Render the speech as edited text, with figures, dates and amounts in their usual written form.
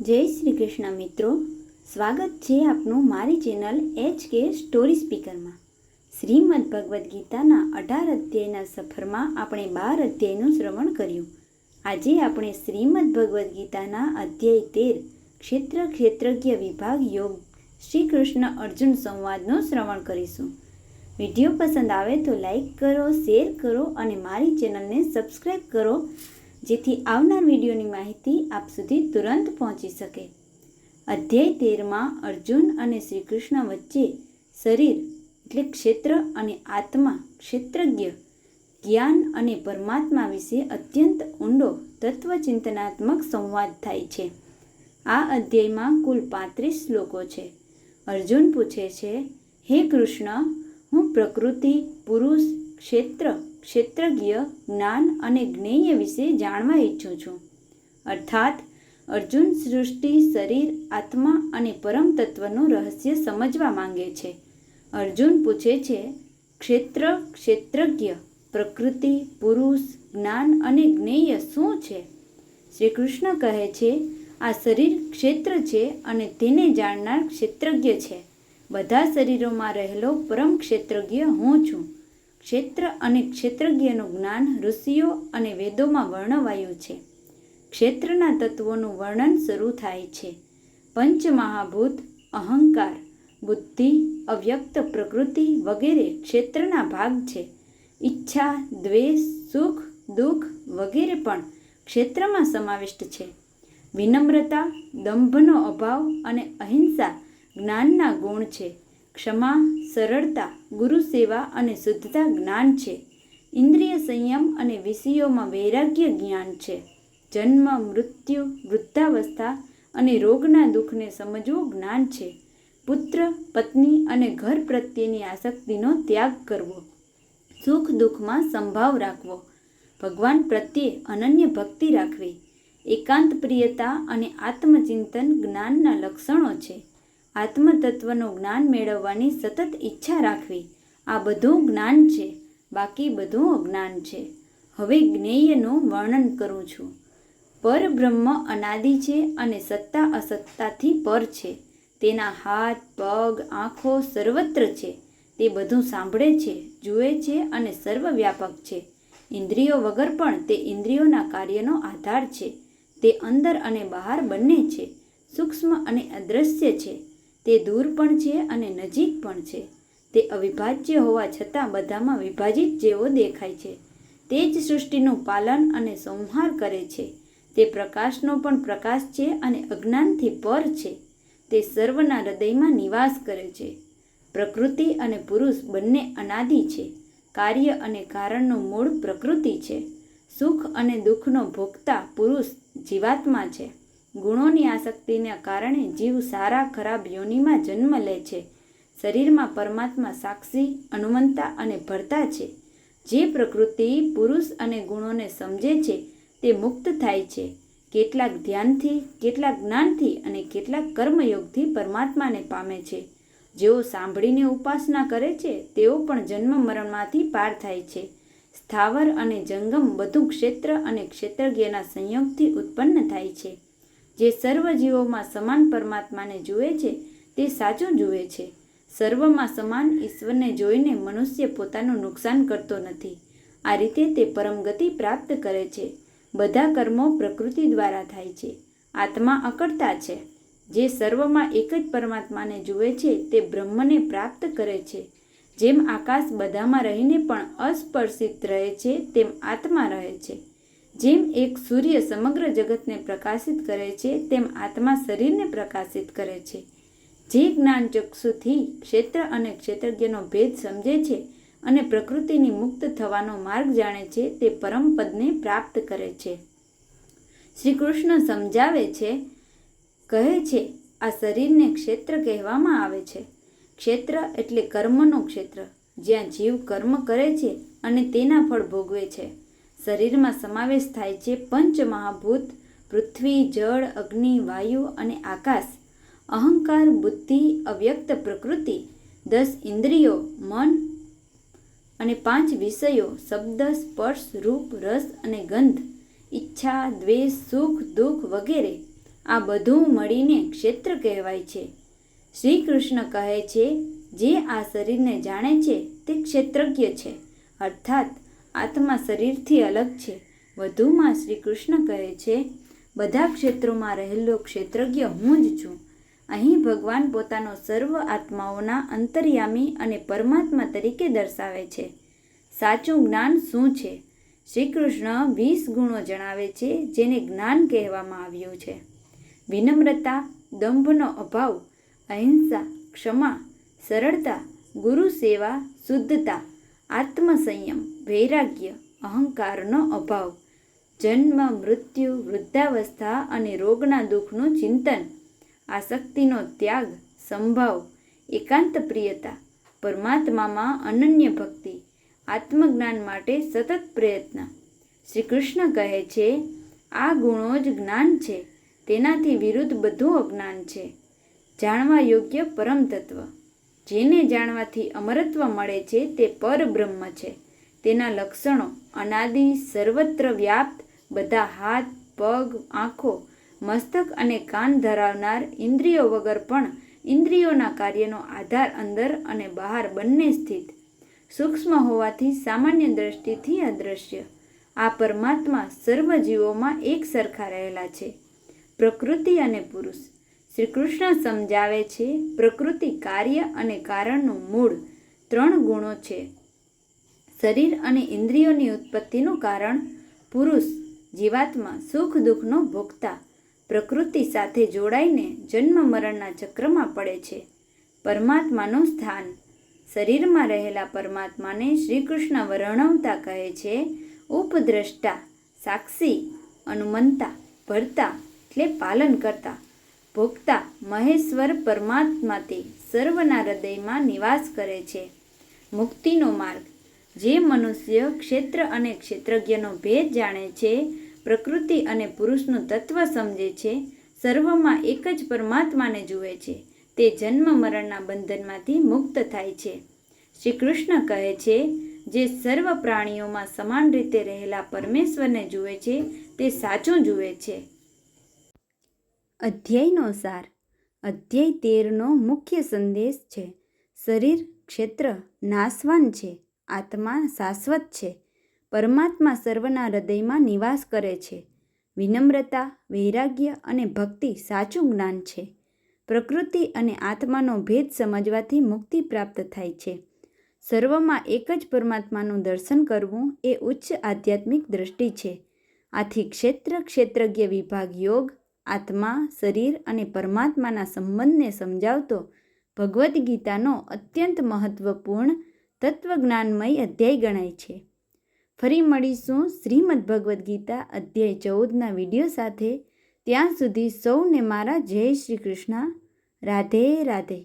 જય શ્રી કૃષ્ણ મિત્રો, સ્વાગત છે આપનું મારી ચેનલ HK સ્ટોરી સ્પીકરમાં. શ્રીમદ ભગવદ્ ગીતાના 18 અધ્યાયના સફરમાં આપણે 12 અધ્યાયનું શ્રવણ કર્યું. આજે આપણે શ્રીમદ ભગવદ્ ગીતાના અધ્યાય 13 ક્ષેત્ર ક્ષેત્રજ્ઞ વિભાગ યોગ શ્રી કૃષ્ણ અર્જુન સંવાદનું શ્રવણ કરીશું. વિડીયો પસંદ આવે તો લાઈક કરો, શેર કરો અને મારી ચેનલને સબસ્ક્રાઈબ કરો, જેથી આવનાર વિડીયોની માહિતી આપ સુધી તુરંત પહોંચી શકે. અધ્યાય 13માં અર્જુન અને શ્રી કૃષ્ણ વચ્ચે શરીર એટલે ક્ષેત્ર અને આત્મા ક્ષેત્રજ્ઞ જ્ઞાન અને પરમાત્મા વિશે અત્યંત ઊંડો તત્વચિંતનાત્મક સંવાદ થાય છે. આ અધ્યાયમાં કુલ 35 શ્લોકો છે. અર્જુન પૂછે છે, હે કૃષ્ણ, હું પ્રકૃતિ, પુરુષ, ક્ષેત્ર, ક્ષેત્રજ્ઞ, જ્ઞાન અને જ્ઞેય વિશે જાણવા ઈચ્છું છું. અર્થાત અર્જુન સૃષ્ટિ, શરીર, આત્મા અને પરમ તત્વનું રહસ્ય સમજવા માંગે છે. અર્જુન પૂછે છે, ક્ષેત્ર, ક્ષેત્રજ્ઞ, પ્રકૃતિ, પુરુષ, જ્ઞાન અને જ્ઞેય શું છે? શ્રી કૃષ્ણ કહે છે, આ શરીર ક્ષેત્ર છે અને તેને જાણનાર ક્ષેત્રજ્ઞ છે. બધા શરીરોમાં રહેલો પરમ ક્ષેત્રજ્ઞ હું છું. ક્ષેત્ર અને ક્ષેત્રજ્ઞનું જ્ઞાન ઋષિઓ અને વેદોમાં વર્ણવાયું છે. ક્ષેત્રના તત્વોનું વર્ણન શરૂ થાય છે. પંચમહાભૂત, અહંકાર, બુદ્ધિ, અવ્યક્ત પ્રકૃતિ વગેરે ક્ષેત્રના ભાગ છે. ઈચ્છા, દ્વેષ, સુખ, દુઃખ વગેરે પણ ક્ષેત્રમાં સમાવિષ્ટ છે. વિનમ્રતા, દંભનો અભાવ અને અહિંસા જ્ઞાનના ગુણ છે. ક્ષમા, સરળતા, ગુરુ સેવા અને શુદ્ધતા જ્ઞાન છે. ઇન્દ્રિય સંયમ અને વિષયોમાં વૈરાગ્ય જ્ઞાન છે. જન્મ, મૃત્યુ, વૃદ્ધાવસ્થા અને રોગના દુઃખને સમજવું જ્ઞાન છે. પુત્ર, પત્ની અને ઘર પ્રત્યેની આસક્તિનો ત્યાગ કરવો. સુખ દુઃખમાં સંભાવ રાખવો. ભગવાન પ્રત્યે અનન્ય ભક્તિ રાખવી. એકાંત પ્રિયતા અને આત્મચિંતન જ્ઞાનના લક્ષણો છે. આત્મતત્વનું જ્ઞાન મેળવવાની સતત ઈચ્છા રાખવી. આ બધું જ્ઞાન છે, બાકી બધું અજ્ઞાન છે. હવે જ્ઞેયનું વર્ણન કરું છું. પરબ્રહ્મ અનાદિ છે અને સત્તા અસત્તાથી પર છે. તેના હાથ, પગ, આંખો સર્વત્ર છે. તે બધું સાંભળે છે, જુએ છે અને સર્વવ્યાપક છે. ઇન્દ્રિયો વગર પણ તે ઇન્દ્રિયોના કાર્યનો આધાર છે. તે અંદર અને બહાર બંને છે. સૂક્ષ્મ અને અદ્રશ્ય છે. તે દૂર પણ છે અને નજીક પણ છે. તે અવિભાજ્ય હોવા છતાં બધામાં વિભાજિત જેવો દેખાય છે. તે જ સૃષ્ટિનું પાલન અને સંહાર કરે છે. તે પ્રકાશનો પણ પ્રકાશ છે અને અજ્ઞાનથી પર છે. તે સર્વના હૃદયમાં નિવાસ કરે છે. પ્રકૃતિ અને પુરુષ બંને અનાદિ છે. કાર્ય અને કારણનું મૂળ પ્રકૃતિ છે. સુખ અને દુઃખનો ભોગતા પુરુષ જીવાત્મા છે. ગુણોની આસક્તિના કારણે જીવ સારા ખરાબ યોનિમાં જન્મ લે છે. શરીરમાં પરમાત્મા સાક્ષી, અનુમંતા અને ભરતા છે. જે પ્રકૃતિ, પુરુષ અને ગુણોને સમજે છે તે મુક્ત થાય છે. કેટલાક ધ્યાનથી, કેટલાક જ્ઞાનથી અને કેટલાક કર્મયોગથી પરમાત્માને પામે છે. જેઓ સાંભળીને ઉપાસના કરે છે તેઓ પણ જન્મ મરણમાંથી પાર થાય છે. સ્થાવર અને જંગમ બધું ક્ષેત્ર અને ક્ષેત્રજ્ઞના સંયોગથી ઉત્પન્ન થાય છે. જે સર્વ જીવોમાં સમાન પરમાત્માને જુએ છે તે સાચું જુએ છે. સર્વમાં સમાન ઈશ્વરને જોઈને મનુષ્ય પોતાનું નુકસાન કરતો નથી. આ રીતે તે પરમગતિ પ્રાપ્ત કરે છે. બધા કર્મો પ્રકૃતિ દ્વારા થાય છે. આત્મા અકર્તા છે. જે સર્વમાં એક જ પરમાત્માને જુએ છે તે બ્રહ્મને પ્રાપ્ત કરે છે. જેમ આકાશ બધામાં રહીને પણ અસ્પર્શિત રહે છે તેમ આત્મા રહે છે. જેમ એક સૂર્ય સમગ્ર જગતને પ્રકાશિત કરે છે તેમ આત્મા શરીરને પ્રકાશિત કરે છે. જે જ્ઞાન ચક્ષુથી ક્ષેત્ર અને ક્ષેત્રજ્ઞનો ભેદ સમજે છે અને પ્રકૃતિની મુક્ત થવાનો માર્ગ જાણે છે તે પરમપદને પ્રાપ્ત કરે છે. શ્રી કૃષ્ણ સમજાવે છે, કહે છે, આ શરીરને ક્ષેત્ર કહેવામાં આવે છે. ક્ષેત્ર એટલે કર્મનું ક્ષેત્ર, જ્યાં જીવ કર્મ કરે છે અને તેના ફળ ભોગવે છે. શરીરમાં સમાવેશ થાય છે પંચમહાભૂત, પૃથ્વી, જળ, અગ્નિ, વાયુ અને આકાશ. અહંકાર, બુદ્ધિ, અવ્યક્ત પ્રકૃતિ, 10 ઇન્દ્રિયો, મન અને 5 વિષયો, શબ્દ, સ્પર્શ, રૂપ, રસ અને ગંધ, ઈચ્છા, દ્વેષ, સુખ, દુઃખ વગેરે આ બધું મળીને ક્ષેત્ર કહેવાય છે. શ્રી કૃષ્ણ કહે છે, જે આ શરીરને જાણે છે તે ક્ષેત્રજ્ઞ છે, અર્થાત આત્મા શરીરથી અલગ છે. વધુમાં શ્રી કૃષ્ણ કહે છે, બધા ક્ષેત્રોમાં રહેલો ક્ષેત્રજ્ઞ હું જ છું. અહીં ભગવાન પોતાનો સર્વ આત્માઓના અંતર્યામી અને પરમાત્મા તરીકે દર્શાવે છે. સાચું જ્ઞાન શું છે? શ્રી કૃષ્ણ 20 ગુણો જણાવે છે જેને જ્ઞાન કહેવામાં આવ્યું છે. વિનમ્રતા, દંભનો અભાવ, અહિંસા, ક્ષમા, સરળતા, ગુરુ સેવા, શુદ્ધતા, આત્મસંયમ, વૈરાગ્ય, અહંકારનો અભાવ, જન્મ, મૃત્યુ, વૃદ્ધાવસ્થા અને રોગના દુઃખનું ચિંતન, આસક્તિનો ત્યાગ, સંભાવ, એકાંત પ્રિયતા, પરમાત્મામાં અનન્ય ભક્તિ, આત્મજ્ઞાન માટે સતત પ્રયત્ન. શ્રી કૃષ્ણ કહે છે, આ ગુણો જ જ્ઞાન છે. તેનાથી વિરુદ્ધ બધું અજ્ઞાન છે. જાણવા યોગ્ય પરમ તત્વ, જેને જાણવાથી અમરત્વ મળે છે તે પરબ્રહ્મ છે. તેના લક્ષણો અનાદિ, સર્વત્ર વ્યાપ્ત, બધા હાથ, પગ, આંખો, મસ્તક અને કાન ધરાવનાર, ઇન્દ્રિયો વગર પણ ઇન્દ્રિયોના કાર્યનો આધાર અંદર અને બહાર બંને સ્થિત, સૂક્ષ્મ હોવાથી સામાન્ય દ્રષ્ટિથી અદૃશ્ય. આ પરમાત્મા સર્વ જીવોમાં એક સરખા રહેલા છે. પ્રકૃતિ અને પુરુષ. શ્રી કૃષ્ણ સમજાવે છે, પ્રકૃતિ કાર્ય અને કારણનું મૂળ 3 ગુણો છે. શરીર અને ઇન્દ્રિયોની ઉત્પત્તિનું કારણ, પુરુષ જીવાત્મા સુખ દુઃખનો ભોગતા, પ્રકૃતિ સાથે જોડાઈને જન્મ મરણના ચક્રમાં પડે છે. પરમાત્માનું સ્થાન. શરીરમાં રહેલા પરમાત્માને શ્રી કૃષ્ણ વર્ણવતા કહે છે, ઉપદ્રષ્ટા, સાક્ષી, અનુમંતા, ભર્તા એટલે પાલન કરતા, ભોગતા, મહેશ્વર પરમાત્મા તે સર્વના હૃદયમાં નિવાસ કરે છે. મુક્તિનો માર્ગ. જે મનુષ્ય ક્ષેત્ર અને ક્ષેત્રજ્ઞનો ભેદ જાણે છે, પ્રકૃતિ અને પુરુષનું તત્વ સમજે છે, સર્વમાં એક જ પરમાત્માને જુએ છે, તે જન્મ મરણના બંધનમાંથી મુક્ત થાય છે. શ્રી કૃષ્ણ કહે છે, જે સર્વ પ્રાણીઓમાં સમાન રીતે રહેલા પરમેશ્વરને જુએ છે તે સાચું જુએ છે. અધ્યાયનો સાર. અધ્યાય 13નો મુખ્ય સંદેશ છે, શરીર ક્ષેત્ર નાશવાન છે, આત્મા શાશ્વત છે. પરમાત્મા સર્વના હૃદયમાં નિવાસ કરે છે. વિનમ્રતા, વૈરાગ્ય અને ભક્તિ સાચું જ્ઞાન છે. પ્રકૃતિ અને આત્માનો ભેદ સમજવાથી મુક્તિ પ્રાપ્ત થાય છે. સર્વમાં એક જ પરમાત્માનું દર્શન કરવું એ ઉચ્ચ આધ્યાત્મિક દ્રષ્ટિ છે. આથી ક્ષેત્ર ક્ષેત્રજ્ઞ વિભાગ યોગ, આત્મા, શરીર અને પરમાત્માના સંબંધને સમજાવતો ભગવદ્ ગીતાનો અત્યંત મહત્વપૂર્ણ તત્વજ્ઞાનમય અધ્યાય ગણાય છે. ફરી મળીશું શ્રીમદ્ ભગવદ્ ગીતા અધ્યાય 14ના વિડીયો સાથે. ત્યાં સુધી સૌને મારા જય શ્રી કૃષ્ણ. રાધે રાધે.